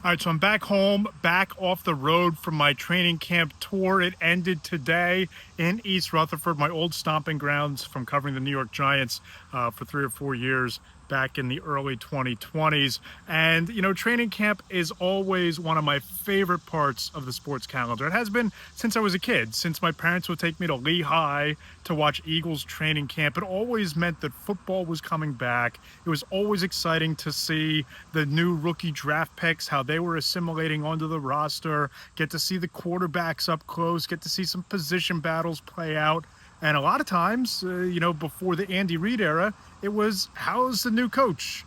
All right, so I'm back home, back off the road from my training camp tour. It ended today in East Rutherford, my old stomping grounds from covering the New York Giants for 3 or 4 years back in the early 2020s. And, training camp is always one of my favorite parts of the sports calendar. It has been since I was a kid, since my parents would take me to Lehigh to watch Eagles training camp. It always meant that football was coming back. It was always exciting to see the new rookie draft picks, how they were assimilating onto the roster, get to see the quarterbacks up close, get to see some position battles play out. And a lot of times, before the Andy Reid era, it was how's the new coach,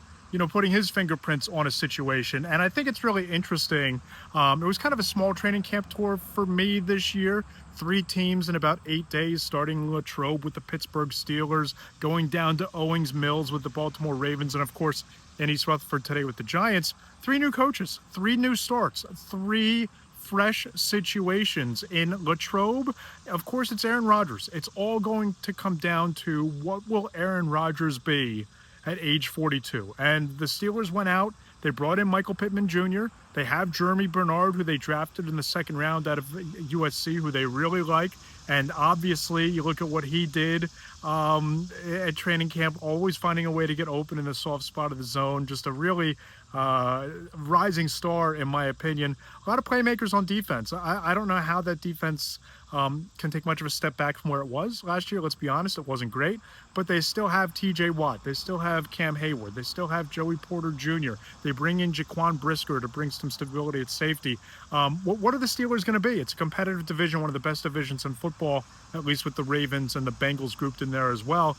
putting his fingerprints on a situation. And I think it's really interesting. It was kind of a small training camp tour for me this year. 3 teams in about 8 days, starting in Latrobe with the Pittsburgh Steelers, going down to Owings Mills with the Baltimore Ravens, and of course, in East Rutherford today with the Giants. 3 new coaches, 3 new starts, 3 fresh situations in Latrobe. Of course, it's Aaron Rodgers. It's all going to come down to what will Aaron Rodgers be at age 42. And the Steelers went out. They brought in Michael Pittman Jr. They have Jeremy Bernard, who they drafted in the second round out of USC, who they really like. And obviously, you look at what he did at training camp, always finding a way to get open in the soft spot of the zone. Just a really rising star, in my opinion. A lot of playmakers on defense. I don't know how that defense can take much of a step back from where it was last year. Let's be honest, it wasn't great. But they still have TJ Watt. They still have Cam Hayward. They still have Joey Porter Jr. They bring in Jaquan Brisker to bring some stability at safety. What are the Steelers going to be? It's a competitive division, one of the best divisions in football, at least with the Ravens and the Bengals grouped in there as well.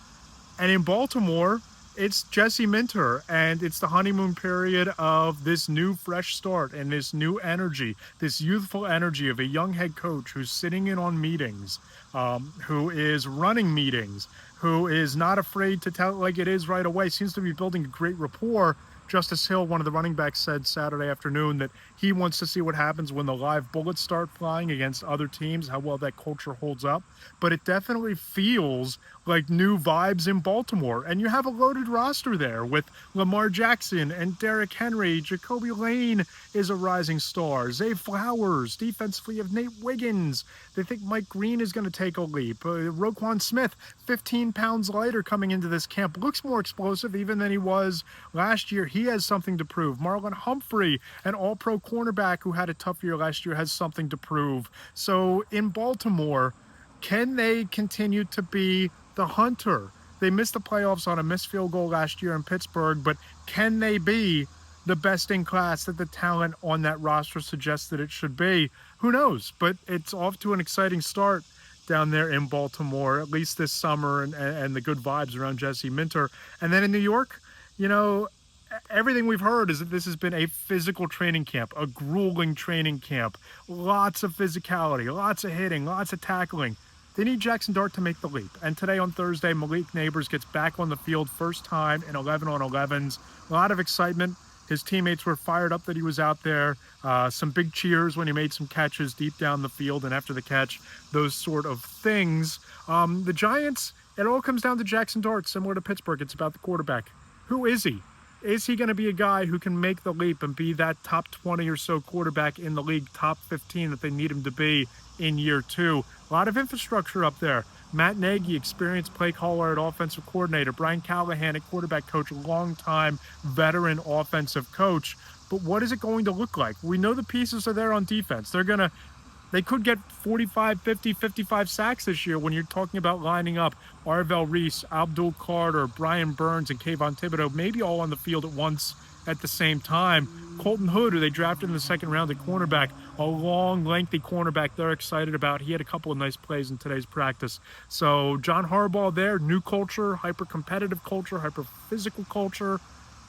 And in Baltimore, it's Jesse Minter, and it's the honeymoon period of this new fresh start and this new energy, this youthful energy of a young head coach who's sitting in on meetings, who is running meetings, who is not afraid to tell it like it is right away, seems to be building a great rapport. Justice Hill, one of the running backs, said Saturday afternoon that he wants to see what happens when the live bullets start flying against other teams, how well that culture holds up. But it definitely feels like new vibes in Baltimore. And you have a loaded roster there with Lamar Jackson and Derrick Henry. Jacoby Lane is a rising star. Zay Flowers, defensively, you have Nate Wiggins. They think Mike Green is going to take a leap. Roquan Smith, 15 pounds lighter coming into this camp, looks more explosive even than he was last year. He has something to prove. Marlon Humphrey, an all-pro cornerback who had a tough year last year, has something to prove. So in Baltimore, can they continue to be the hunter? They missed the playoffs on a missed field goal last year in Pittsburgh, but can they be the best in class that the talent on that roster suggests that it should be? Who knows? But it's off to an exciting start down there in Baltimore, at least this summer, and the good vibes around Jesse Minter. And then in New York, everything we've heard is that this has been a physical training camp, a grueling training camp, lots of physicality, lots of hitting, lots of tackling. They need Jackson Dart to make the leap. And today on Thursday, Malik Neighbors gets back on the field, first time in 11-on-11s. A lot of excitement. His teammates were fired up that he was out there. Some big cheers when he made some catches deep down the field and after the catch, those sort of things. The Giants, it all comes down to Jackson Dart, similar to Pittsburgh. It's about the quarterback. Who is he? Is he going to be a guy who can make the leap and be that top 20 or so quarterback in the league, top 15 that they need him to be in year 2? A lot of infrastructure up there. Matt Nagy, experienced play caller at offensive coordinator. Brian Callahan at quarterback coach, longtime veteran offensive coach. But what is it going to look like? We know the pieces are there on defense. They could get 45, 50, 55 sacks this year when you're talking about lining up Arvell Reese, Abdul Carter, Brian Burns, and Kayvon Thibodeau, maybe all on the field at once at the same time. Colton Hood, who they drafted in the second round at cornerback, a long, lengthy cornerback they're excited about. He had a couple of nice plays in today's practice. So John Harbaugh there, new culture, hyper-competitive culture, hyper-physical culture.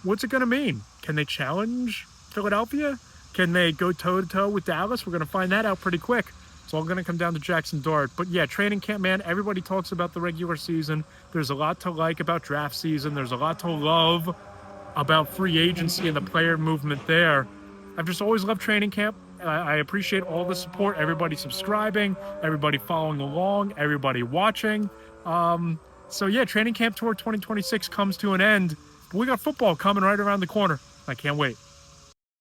What's it going to mean? Can they challenge Philadelphia? Can they go toe-to-toe with Dallas? We're going to find that out pretty quick. It's all going to come down to Jackson Dart. But yeah, training camp, man, everybody talks about the regular season. There's a lot to like about draft season. There's a lot to love about free agency and the player movement there. I've just always loved training camp. I appreciate all the support, everybody subscribing, everybody following along, everybody watching. So yeah, training camp tour 2026 comes to an end. But we got football coming right around the corner. I can't wait.